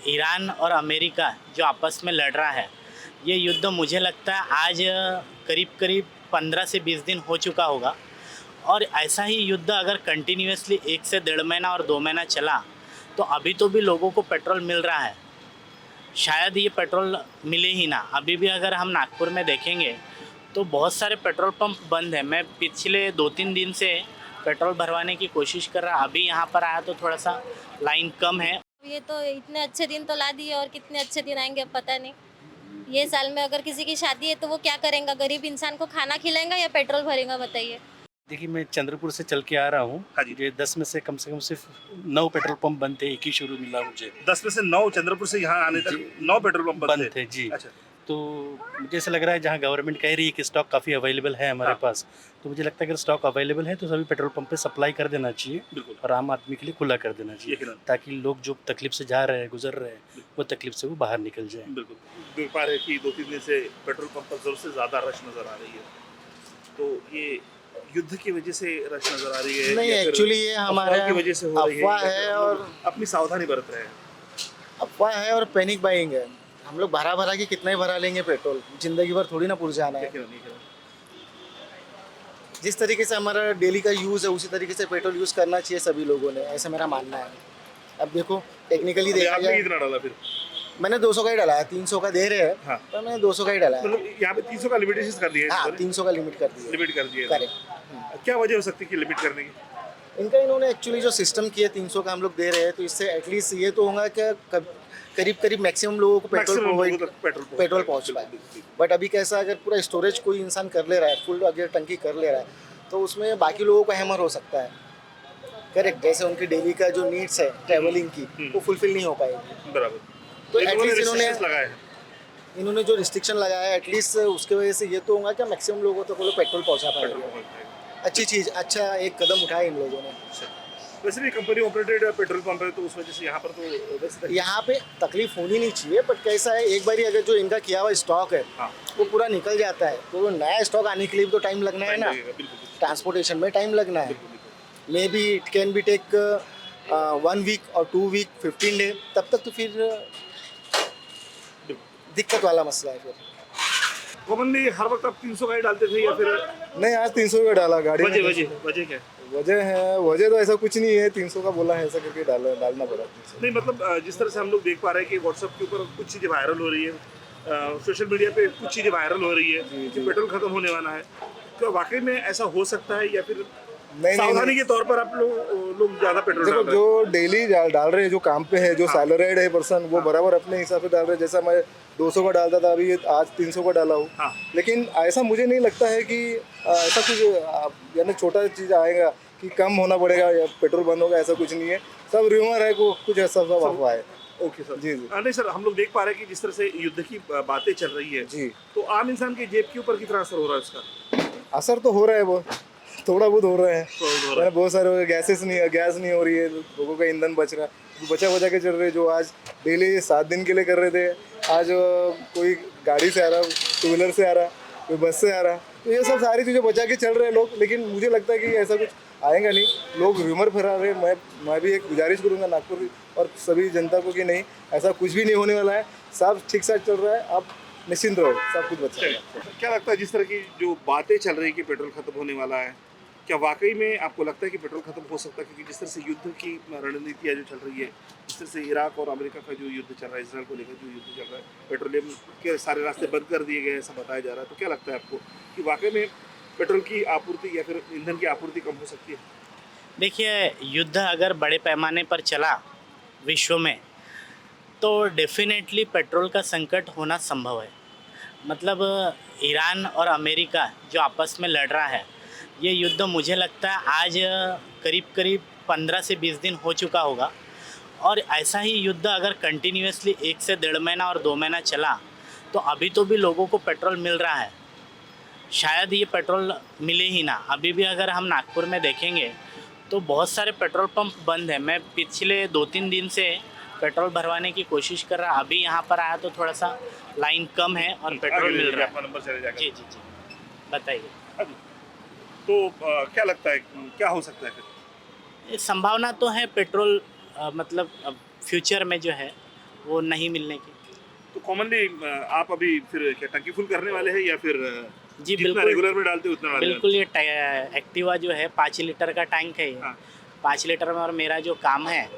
Iran और America जो आपस में लड़ रहा है, ये युद्ध मुझे लगता है आज करीब करीब 15 से 20 दिन हो चुका होगा। और ऐसा ही युद्ध अगर कंटिन्यूअसली 1 से डेढ़ महीना और 2 महीना चला, तो अभी तो भी लोगों को पेट्रोल मिल रहा है। शायद ये पेट्रोल मिले ही ना। अभी भी अगर हम नागपुर में देखेंगे तो बहुत सारे पेट्रोल पंप बंद हैं। मैं पिछले 2-3 दिन से पेट्रोल भरवाने की कोशिश कर रहा। अभी यहाँ पर आया तो थोड़ा सा लाइन कम है। ये तो इतने अच्छे दिन तो ला दिए और कितने अच्छे दिन आएंगे अब पता नहीं। ये साल में अगर किसी की शादी है तो वो क्या करेगा? गरीब इंसान को खाना खिलाएगा या पेट्रोल भरेगा बताइए? देखिए, मैं चंद्रपुर से चल के आ रहा हूँ। हाँ जी। मुझे 10 में से कम सिर्फ 9 पेट्रोल पंप बंद थे, एक ही शुरू मिला मुझे। 10 में से 9 चंद्रपुर से यहाँ आने जी। तक 9 पेट्रोल पंप बंद थे जी। अच्छा। तो मुझे ऐसा लग रहा है, जहाँ गवर्नमेंट कह रही है कि स्टॉक काफ़ी अवेलेबल है हमारे हाँ। पास, तो मुझे लगता है अगर स्टॉक अवेलेबल है तो सभी पेट्रोल पंप पे सप्लाई कर देना चाहिए बिल्कुल। और आम आदमी के लिए खुला कर देना चाहिए, यकीनन। ताकि लोग जो तकलीफ से जा रहे हैं, गुजर रहे हैं, वो तकलीफ से वो बाहर निकल जाए। बिल्कुल। देख पा रहे हैं कि 2-3 दिन से पेट्रोल पंप पर ज़रूरत से ज़्यादा रश नज़र आ रही है। तो ये युद्ध की वजह से रश नज़र आ रही है? नहीं, या फिर एक्चुअली ये हमारा अफवाह की वजह से हो रही है? अफवाह या है फिर हम और लोग अपनी सावधानी बरत रहे हैं? अफवाह है और पैनिक बाइंग है। हम लोग भरा भरा के कितना ही भरा लेंगे पेट्रोल, जिंदगी भर थोड़ी ना पुरजाना है। यकीनन। जिस तरीके से हमारा डेली का यूज़ है उसी तरीके से पेट्रोल यूज़ करना चाहिए सभी लोगों ने, ऐसा मेरा मानना है। अब देखो टेक्निकली अभी देखा आपने जाए, कितना डाला फिर? मैंने 200 का ही डाला है। 300 का दे रहे हैं, हाँ। पर मैंने 200 का ही डाला है। मतलब यहाँ पे 300 का लिमिटेशन कर दिया है हाँ, इन्होंने? 300 का लिमिट कर दिया। लिमिट कर दिया है। करेक्ट। क्या वजह हो सकती है कि लिमिट करने की? इनका इन्होंने एक्चुअली जो सिस्टम किया 300 का हम लोग दे रहे हैं, तो इससे एटलीस्ट ये तो होगा कि करीब करीब मैक्सिमम लोगों को पेट्रोल मैक्सिमम प्रोवाइड लोगों तक पेट्रोल पहुंच पाए। बट अभी कैसा, अगर पूरा स्टोरेज कोई इंसान कर ले रहा है, फुल अगर टंकी कर ले रहा है, तो उसमें बाकी लोगों को हैमर हो सकता है। करेक्ट, जैसे उनकी डेली का जो नीड्स है ट्रैवलिंग की, वो फुलफिल नहीं हो पाएगी। बराबर। तो इन्होंने एटलीस्ट restrictions लगाए हैं। इन्होंने जो रिस्ट्रिक्शन लगाया है, एटलीस्ट उसके वजह से ये तो होगा कि मैक्सिमम लोगों तक वो लोग पेट्रोल पहुंचा पेट्रोल पाएंगे। पंप। अच्छी चीज़, अच्छा एक कदम उठाया इन लोगों ने। वैसे भी कंपनी ऑपरेटेड पेट्रोल पंप है, तो उस वजह से यहाँ पर तो वैसे यहाँ पे तकलीफ होनी नहीं चाहिए, बट कैसा है, एक बारी अगर जो इनका किया हुआ स्टॉक है हाँ। वो पूरा निकल जाता है, तो वो नया स्टॉक आने के लिए भी तो टाइम लगना है ना। लगेगा, बिल्कुल। ट्रांसपोर्टेशन में टाइम लगना है। Maybe it can be take 1 week और 2 वीक, 15 डे, तब तक तो फिर दिक्कत वाला मसला है फिर। कॉमनली हर वक्त आप 300 का ही डालते थे या फिर नहीं, आज 300 का डाला गाड़ी में। वजह क्या है? वजह तो ऐसा कुछ नहीं है, 300 का बोला है, ऐसा करके डालना पड़ा। नहीं मतलब जिस तरह से हम लोग देख पा रहे हैं कि व्हाट्सएप के ऊपर कुछ चीज़ें वायरल हो रही है, सोशल मीडिया पे कुछ चीज़ें वायरल हो रही है कि पेट्रोल खत्म होने वाला है। क्या वाकई में ऐसा हो सकता है या फिर सावधानी के तौर पर आप लोग ज़्यादा पेट्रोल डाल देखो, रहे हैं? जो डेली डाल रहे हैं, जो काम पे है, जो हाँ। सैलरीड है पर्सन, वो बराबर अपने हिसाब से डाल रहे हैं। जैसा मैं 200 का डालता था, अभी आज 300 का डाला हूँ। हाँ। लेकिन ऐसा मुझे नहीं लगता है कि ऐसा कुछ यानी छोटा चीज़ आएगा कि कम होना पड़ेगा या पेट्रोल बंद होगा, ऐसा कुछ नहीं है। सब र्यूमर है, कुछ ऐसा सब अफवाह है। Okay sir. जी। नहीं सर, हम लोग देख पा रहे हैं कि जिस तरह से युद्ध की बातें चल रही है जी। तो आम इंसान की जेब के ऊपर कितना असर हो रहा है इसका? असर तो हो रहा है, वो थोड़ा बहुत हो रहा है। थोड़ा बहुत हो रहा है। बहुत सारे गैस नहीं हो रही है, लोगों का ईंधन बच रहा है, बचा के चल रहे हैं। जो आज डेली 7 दिन के लिए कर रहे थे, आज कोई गाड़ी से आ रहा, 2 व्हीलर से आ रहा, कोई बस से आ रहा, तो ये सब सारी चीज़ें बचा के चल रहे हैं लोग। लेकिन मुझे लगता है कि ऐसा कुछ आएगा नहीं। लोग र्यूमर फैला रहे हैं। मैं भी एक गुजारिश करूँगा नागपुर और सभी जनता को कि नहीं, ऐसा कुछ भी नहीं होने वाला है, सब ठीक ठाक चल रहा है, आप निश्चिंत रहो, सब कुछ बचा है। क्या लगता है जिस तरह की जो बातें चल रही कि पेट्रोल खत्म होने वाला है, क्या वाकई में आपको लगता है कि पेट्रोल खत्म हो सकता है? क्योंकि जिस तरह से युद्ध की रणनीतियाँ जो चल रही है, जिस तरह से इराक और अमेरिका का जो युद्ध चल रहा है, इसराइल को लेकर जो युद्ध चल रहा है, पेट्रोलियम के सारे रास्ते बंद कर दिए गए ऐसा बताया जा रहा है, तो क्या लगता है आपको कि वाकई में पेट्रोल की आपूर्ति या फिर ईंधन की आपूर्ति कम हो सकती है? देखिए, युद्ध अगर बड़े पैमाने पर चला विश्व में, तो डेफिनेटली पेट्रोल का संकट होना संभव है। मतलब ईरान और अमेरिका जो आपस में लड़ रहा है, ये युद्ध मुझे लगता है आज करीब करीब 15 से 20 दिन हो चुका होगा। और ऐसा ही युद्ध अगर कंटिन्यूअसली 1 से डेढ़ महीना और 2 महीना चला, तो अभी तो भी लोगों को पेट्रोल मिल रहा है। शायद ये पेट्रोल मिले ही ना। अभी भी अगर हम नागपुर में देखेंगे तो बहुत सारे पेट्रोल पंप बंद हैं। मैं पिछले 2-3 दिन से पेट्रोल भरवाने की कोशिश कर रहा। अभी यहाँ पर आया तो थोड़ा सा लाइन कम है और पेट्रोल मिल रहा आपका नंबर चले जाएगा। जी जी जी, बताइए। हाँ जी। तो क्या लगता है क्या हो सकता है फिर? ये संभावना तो है पेट्रोल मतलब फ्यूचर में जो है वो नहीं मिलने की। तो कॉमनली आप अभी फिर क्या टंकी फुल करने वाले हैं या फिर जी जितना बिल्कुल, रेगुलर में डालते हो उतना डालते हो? बिल्कुल ये एक्टिवा जो है 5 लीटर का टैंक है ये। हाँ। 5 लीटर में और मेरा जो काम है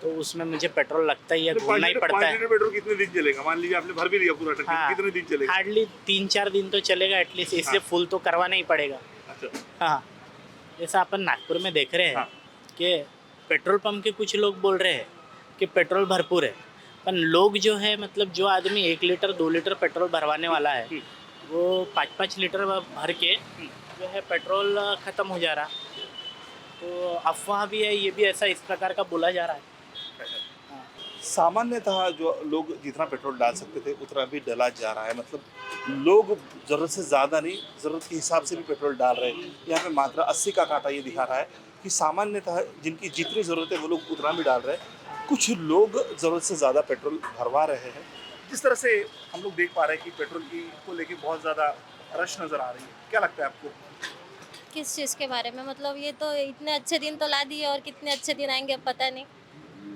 तो उसमें मुझे पेट्रोल लगता ही है, तो घूमना ही पड़ता 5 है। लीटर पेट्रोल कितने दिन चलेगा? मान लीजिए आपने भर भी लिया पूरा टंकी, हाँ, कितने दिन चलेगा? हार्डली 3-4 दिन तो चलेगा एटलीस्ट, इससे हाँ। फुल तो करवाना ही पड़ेगा। अच्छा। हाँ, जैसा अपन नागपुर में देख रहे हैं हाँ। कि पेट्रोल पंप के कुछ लोग बोल रहे हैं कि पेट्रोल भरपूर है, पर लोग जो है मतलब जो आदमी 1 लीटर 2 लीटर पेट्रोल भरवाने वाला है वो 5-5 लीटर भर के जो है पेट्रोल ख़त्म हो जा रहा। तो अफवाह भी है, ये भी ऐसा इस प्रकार का बोला जा रहा है। सामान्यतः जो लोग जितना पेट्रोल डाल सकते थे उतना भी डला जा रहा है, मतलब लोग ज़रूरत से ज़्यादा नहीं, ज़रूरत के हिसाब से भी पेट्रोल डाल रहे हैं। यहाँ पे मात्रा 80 का कांटा ये दिखा रहा है कि सामान्यतः जिनकी जितनी ज़रूरत है वो लोग उतना भी डाल रहे हैं। कुछ लोग ज़रूरत से ज़्यादा पेट्रोल भरवा रहे हैं। जिस तरह से हम लोग देख पा रहे हैं कि पेट्रोल की को लेके बहुत ज़्यादा रश नज़र आ रही है, क्या लगता है आपको? किस चीज़ के बारे में? मतलब ये तो इतने अच्छे दिन तो ला दिए और कितने अच्छे दिन आएंगे अब पता नहीं।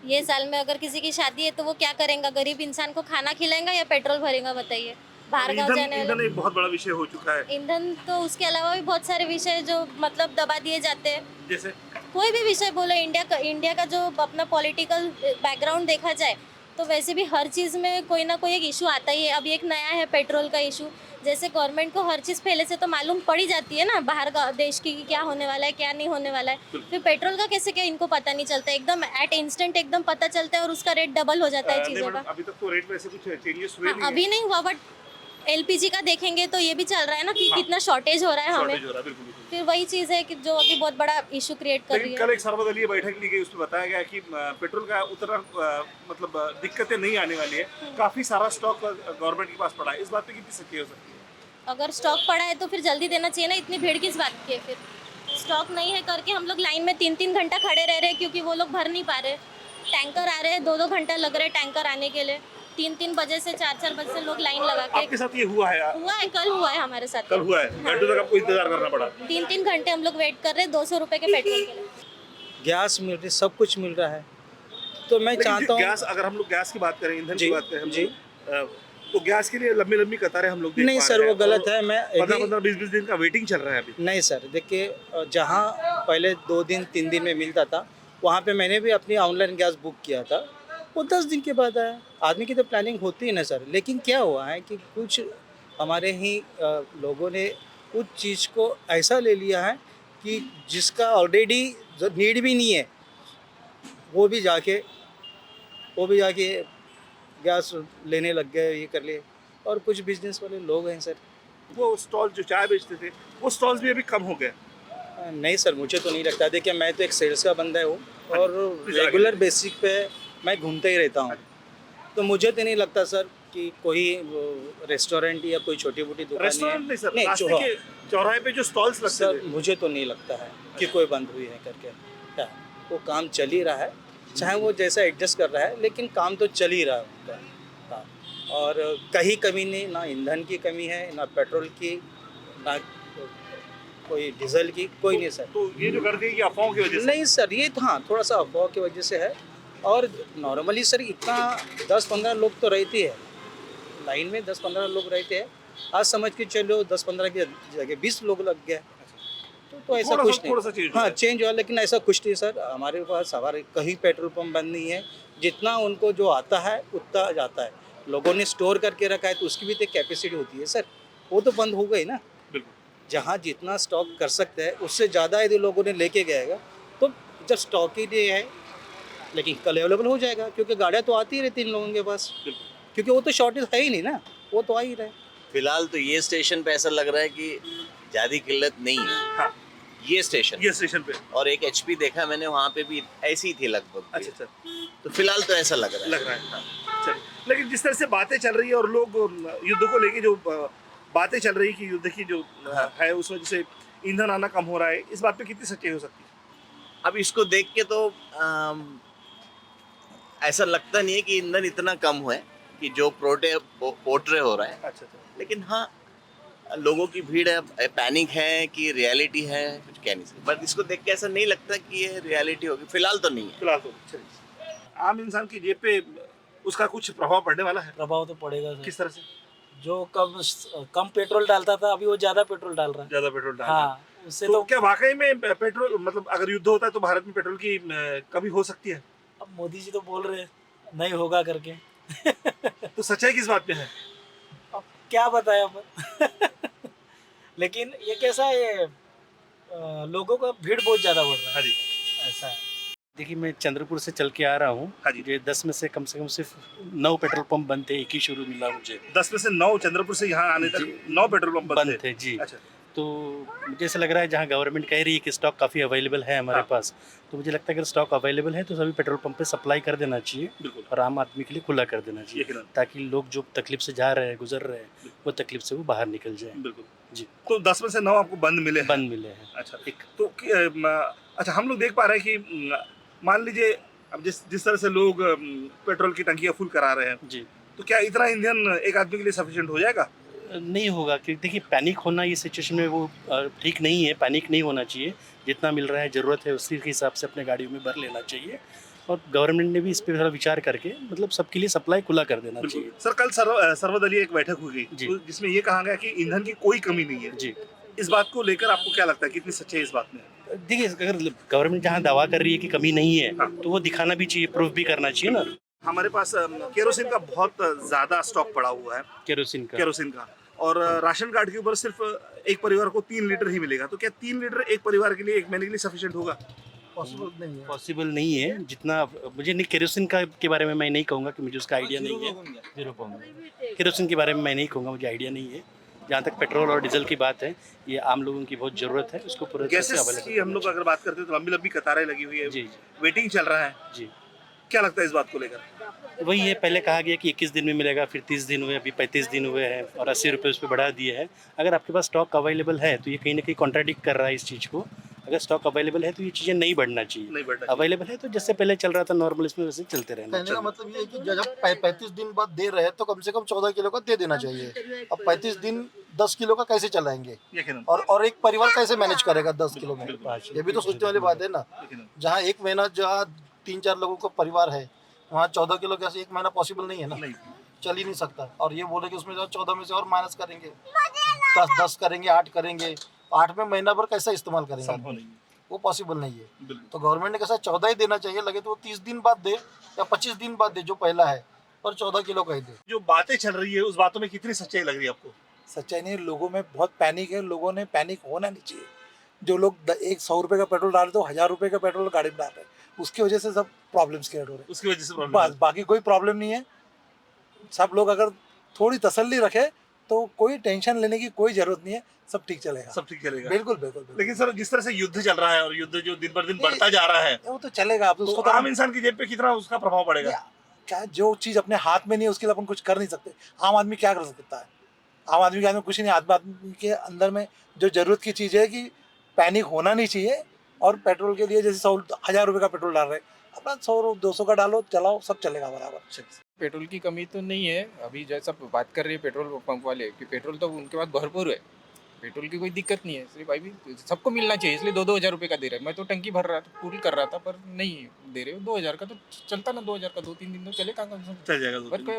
ये साल में अगर किसी की शादी है तो वो क्या करेगा? गरीब इंसान को खाना खिलाएगा या पेट्रोल भरेगा बताइए? बाहर गाँव जाने ईंधन वाला एक बहुत बड़ा विषय हो चुका है। ईंधन तो उसके अलावा भी बहुत सारे विषय हैं जो मतलब दबा दिए जाते हैं। जैसे कोई भी विषय बोलो, इंडिया का जो अपना पॉलिटिकल बैकग्राउंड देखा जाए तो वैसे भी हर चीज़ में कोई ना कोई एक इशू आता ही है। अभी एक नया है पेट्रोल का इशू। जैसे गवर्नमेंट को हर चीज़ पहले से तो मालूम पड़ ही जाती है ना बाहर का देश की कि क्या होने वाला है क्या नहीं होने वाला है। फिर पेट्रोल का कैसे क्या इनको पता नहीं चलता? एकदम एट इंस्टेंट एकदम पता चलता है और उसका रेट डबल हो जाता है नहीं चीज़ों मैडम, का। अभी तक तो रेट में ऐसे कुछ चेंजेस हुए हाँ, नहीं अभी नहीं हुआ बट एलपीजी का देखेंगे तो ये भी चल रहा है ना कि कितना शॉर्टेज हो रहा है हमें। शॉर्टेज हो रहा है, बिल्कुल बिल्कुल। फिर वही चीज़ है कि जो अभी बहुत बड़ा इशू क्रिएट कर रही लेकिन है। कल एक सर्वदलीय बैठक ली गई, उसमें बताया गया कि पेट्रोल का उतना मतलब दिक्कतें नहीं आने वाली है। काफी सारा स्टॉक गवर्नमेंट के पास पड़ा है। इस बात पे कितनी सच्चाई हो सकती है? अगर स्टॉक पड़ा है तो फिर जल्दी देना चाहिए ना, इतनी भीड़ किस बात की है? फिर स्टॉक नहीं है करके हम लोग लाइन में 3-3 घंटा खड़े रह रहे हैं क्योंकि वो लोग भर नहीं पा रहे। टैंकर आ रहे हैं, 2-2 घंटा लग रहे हैं टैंकर आने के लिए। 3-3 बजे से 4-4 बजे से लोग लाइन लगा के। आपके साथ ये हुआ है? हुआ है, कल हुआ है हमारे साथ। कल हुआ है, घंटों तक आपको इंतजार करना पड़ा। 3-3 घंटे हम लोग वेट कर रहे हैं 200 रुपये के पेट्रोल के लिए। गैस मिल रही, सब कुछ मिल रहा है। तो मैं लेकिन चाहता हूँ गैस, अगर हम लोग गैस की बात करें, ईंधन की जी, बात करें हम जी। लोग, तो गैस के लिए लंबी लंबी कतारें हम लोग देख नहीं पा सर, रहे वो हैं। गलत और है। मैं 15-15, 20-20 दिन का वेटिंग चल रहा है अभी। नहीं सर, देखिए जहाँ पहले 2 दिन 3 दिन में मिलता था वहाँ पे मैंने भी अपनी ऑनलाइन गैस बुक किया था, वो 10 दिन के बाद आया। आदमी की तो प्लानिंग होती है ना सर। लेकिन क्या हुआ है कि कुछ हमारे ही लोगों ने कुछ चीज़ को ऐसा ले लिया है कि जिसका ऑलरेडी नीड भी नहीं है वो भी जाके गैस लेने लग गए, ये कर लिए। और कुछ बिजनेस वाले लोग हैं सर। वो स्टॉल जो चाय बेचते थे वो स्टॉल्स भी अभी कम हो गए। नहीं सर, मुझे तो नहीं लगता। देखिए मैं तो एक सेल्स का बंदा हूँ और रेगुलर बेसिक पे मैं घूमते ही रहता हूँ, तो मुझे तो नहीं लगता सर कि कोई रेस्टोरेंट या कोई छोटी मोटी दुकान रेस्टोरेंट नहीं सर, नहीं, रास्ते के चौराहे पे जो स्टॉल्स लगते सर थे। मुझे तो नहीं लगता है कि कोई बंद हुई है करके। क्या वो काम चल ही रहा है, चाहे वो जैसा एडजस्ट कर रहा है, लेकिन काम तो चल ही रहा है उनका। हाँ, और कहीं कमी नहीं, ना ईंधन की कमी है, ना पेट्रोल की, ना कोई डीजल की, कोई नहीं सर। तो ये जो कर दी ये अफवाहों की वजह से। नहीं सर, ये तो हाँ थोड़ा सा अफवाह की वजह से है। और नॉर्मली सर इतना 10-15 लोग तो रहते हैं लाइन में, 10-15 लोग रहते हैं। आज समझ के चलो 10-15 की जगह 20 लोग लग गए। तो ऐसा थोड़ा कुछ सा नहीं। चेंज हुआ हाँ है। चेंज हुआ, लेकिन ऐसा कुछ नहीं सर। हमारे पास हमारे कहीं पेट्रोल पंप बंद नहीं है। जितना उनको जो आता है उतना जाता है। लोगों ने स्टोर करके रखा है तो उसकी भी तो कैपेसिटी होती है सर, वो तो बंद हो गई ना। बिल्कुल। जहाँ जितना स्टॉक कर सकते हैं उससे ज़्यादा यदि लोगों ने लेके गएगा तो जब स्टॉक ही नहीं है, लेकिन कल अवेलेबल हो जाएगा क्योंकि गाड़ियाँ तो आती ही रहती इन लोगों के पास, क्योंकि वो तो शॉर्टेज है ही नहीं ना, वो तो आ ही रहे। फिलहाल तो ये स्टेशन पे ऐसा लग रहा है कि ज़्यादा किल्लत नहीं है। हाँ। ये स्टेशन पे और एक HP देखा मैंने, वहाँ पे भी ऐसी ही थी लगभग। अच्छा अच्छा तो फिलहाल तो ऐसा लग रहा है। लग रहा है। चलिए, लेकिन जिस तरह से बातें चल रही है और लोग युद्ध को लेके जो बातें चल रही है कि युद्ध की जो है उस वजह से ईंधन आना कम हो रहा है, इस बात पे कितनी सच्चाई हो सकती है? अब इसको देख के तो ऐसा लगता नहीं है कि ईंधन इतना कम हुआ है कि जो पोर्ट्रे हो रहा है। अच्छा अच्छा। लेकिन हाँ, लोगों की भीड़ है, पैनिक है कि रियलिटी है, कुछ कह नहीं सकते। बट इसको देख के ऐसा नहीं लगता कि ये रियलिटी होगी। फिलहाल तो नहीं है। फिलहाल तो चलिए, आम इंसान की जेब पे उसका कुछ प्रभाव पड़ने वाला है? प्रभाव तो पड़ेगा सर। किस तरह से? जो कम पेट्रोल डालता था अभी वो ज्यादा पेट्रोल डाल रहा है। ज्यादा पेट्रोल डाल रहा है। हाँ, उससे तो तो क्या वाकई में पेट्रोल मतलब अगर युद्ध होता है तो भारत में पेट्रोल की कमी हो सकती है? अब मोदी जी तो बोल रहे हैं नहीं होगा करके। तो सच्चाई किस बात में है? अब क्या बताएं अपन। लेकिन ये कैसा है, लोगों का भीड़ बहुत ज्यादा बढ़ रहा हाँ है, जी। ऐसा है। देखिए मैं चंद्रपुर से चल के आ रहा हूँ। हाँ जी। मुझे 10 में से कम सिर्फ 9 पेट्रोल पंप बंद थे, एक ही शुरू मिला मुझे। 10 में से 9 चंद्रपुर से यहाँ आने तक 9 पेट्रोल पंप बंद थे जी। अच्छा। तो मुझे ऐसा लग रहा है जहाँ गवर्नमेंट कह रही है कि स्टॉक काफ़ी अवेलेबल है हमारे हाँ। पास, तो मुझे लगता है अगर स्टॉक अवेलेबल है तो सभी पेट्रोल पंप पे सप्लाई कर देना चाहिए बिल्कुल। और आम आदमी के लिए खुला कर देना चाहिए, यकीनन। ताकि लोग जो तकलीफ से जा रहे हैं, गुजर रहे हैं, वो तकलीफ से वो बाहर निकल जाए। बिल्कुल जी। तो 10 में से 9 आपको बंद मिले हैं? बंद मिले हैं। अच्छा। एक तो अच्छा हम लोग देख पा रहे हैं कि मान लीजिए अब जिस तरह से लोग पेट्रोल की टंकियाँ फुल करा रहे हैं, जी तो क्या इतना ईंधन एक आदमी के लिए सफिशिएंट हो जाएगा? नहीं होगा, क्योंकि देखिए पैनिक होना ये सिचुएशन में वो ठीक नहीं है। पैनिक नहीं होना चाहिए, जितना मिल रहा है ज़रूरत है उसी के हिसाब से अपने गाड़ियों में भर लेना चाहिए और गवर्नमेंट ने भी इस पर थोड़ा विचार करके मतलब सबके लिए सप्लाई खुला कर देना चाहिए। सर कल सर्वदलीय एक बैठक हुई जी। तो जिसमें ये कहा गया कि ईंधन की कोई कमी नहीं है। जी इस बात को लेकर आपको क्या लगता है कितनी सच्चाई इस बात में? देखिए अगर गवर्नमेंट जहाँ दावा कर रही है कि कमी नहीं है तो वो दिखाना भी चाहिए, प्रूफ भी करना चाहिए ना। हमारे पास केरोसिन का बहुत ज्यादा स्टॉक पड़ा हुआ है, केरोसिन का, और राशन कार्ड के ऊपर सिर्फ एक परिवार को 3 लीटर ही मिलेगा। तो क्या 3 लीटर एक परिवार के लिए एक महीने के लिए सफिशिएंट होगा? पॉसिबल नहीं है। जितना मुझे नहीं केरोसिन का के बारे में मैं नहीं कहूँगा कि मुझे उसका आइडिया नहीं है। केरोसिन के बारे में मैं नहीं कहूँगा, मुझे आइडिया नहीं है। जहाँ तक पेट्रोल और डीजल की बात है, ये आम लोगों की बहुत ज़रूरत है, उसको पूरे तरह से गैसेस की हम लोग अगर बात करते हैं तो लंबी लंबी कतारें लगी हुई है, जी वेटिंग चल रहा है। जी क्या लगता है इस बात को लेकर? वही है, पहले कहा गया कि 21 दिन में मिलेगा, फिर 30 दिन हुए, अभी 35 दिन हुए हैं और 80 रुपये उस पर बढ़ा दिए हैं। अगर आपके पास स्टॉक अवेलेबल है तो ये कहीं ना कहीं कॉन्ट्राडिक्ट कर रहा है इस चीज़ को। अगर स्टॉक अवेलेबल है तो ये चीज़ें नहीं बढ़ना चाहिए। नहीं बढ़ना अवेलेबल है तो जैसे पहले चल रहा था नॉर्मल, इसमें वैसे चलते रहना कहने का मतलब ये है कि जब 35 दिन बाद दे रहे हैं तो कम से कम 14 किलो का दे देना चाहिए। अब 35 दिन 10 किलो का कैसे चलाएंगे यकीनन। और एक परिवार कैसे मैनेज करेगा 10 किलो में? ये भी तो सोचने वाली बात है ना। यकीनन। जहाँ एक महीना जहाँ 3-4 लोगों का परिवार है, वहाँ 14 किलो कैसे एक महीना पॉसिबल नहीं है ना, नहीं। चल ही नहीं सकता। और ये बोले कि उसमें 14 में से और माइनस करेंगे, 10 करेंगे, 8 करेंगे, 8 में महीना भर कैसा इस्तेमाल संभव करेंगे? नहीं है। वो पॉसिबल नहीं है। बिल्कुल। तो गवर्नमेंट ने कैसा 14 ही देना चाहिए, लगे तो वो 30 दिन बाद दे या 25 दिन बाद दे जो पहला है, पर 14 किलो का ही दे। जो बातें चल रही है उस बातों में कितनी सच्चाई लग रही है आपको? सच्चाई नहीं, लोगों में बहुत पैनिक है। लोगों ने पैनिक होना नहीं चाहिए। जो लोग 100 रुपये का पेट्रोल डाल रहे तो 1000 रुपये का पेट्रोल गाड़ी में डाल रहे हैं, उसकी वजह से सब प्रॉब्लम्स क्रिएट हो रहे उसकी वजह से हैं। प्रॉब्लम बस बाकी कोई प्रॉब्लम नहीं है। सब लोग अगर थोड़ी तसल्ली रखे तो कोई टेंशन लेने की कोई जरूरत नहीं है, सब ठीक चलेगा। सब ठीक चलेगा। बिल्कुल बिल्कुल बिल्कुल। लेकिन सर जिस तरह से युद्ध चल रहा है और युद्ध जो दिन पर दिन बढ़ता जा रहा है, वो तो चलेगा। आप तो उसको तो आम इंसान की जेब पे कितना उसका प्रभाव पड़ेगा? क्या जो चीज़ अपने हाथ में नहीं है उसके लिए अपन कुछ कर नहीं सकते। आम आदमी क्या कर सकता है? आम आदमी के हाथ में कुछ नहीं। आम आदमी के अंदर में जो जरूरत की चीज़ है कि पैनिक होना नहीं चाहिए। और पेट्रोल के लिए जैसे 1000 रुपये का पेट्रोल डाल रहे हैं, अपना 100-200 का डालो, चलाओ, सब चलेगा बराबर। पेट्रोल की कमी तो नहीं है। अभी जैसा बात कर रहे हैं पेट्रोल पंप वाले कि पेट्रोल तो उनके पास भरपूर है, पेट्रोल की कोई दिक्कत नहीं है। सिर्फ भाई भी सबको मिलना चाहिए, इसलिए 2-2 हज़ार रुपये का दे रहे हैं। मैं तो टंकी भर रहा था, फुल कर रहा था, पर नहीं दे रहे हो। 2000 का तो चलता ना, 2000 का 2-3 दिन तो चले कहाँ कहाँ चल जाएगा। पर कोई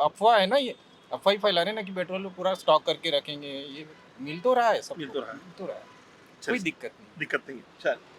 अफवाह है ना, ये अफवाह ही फैला रहे हैं ना कि पेट्रोल पूरा स्टॉक करके रखेंगे। ये मिल तो रहा है, सब मिल तो रहा है। मिल तो रहा है, कोई दिक्कत नहीं। दिक्कत नहीं है। चल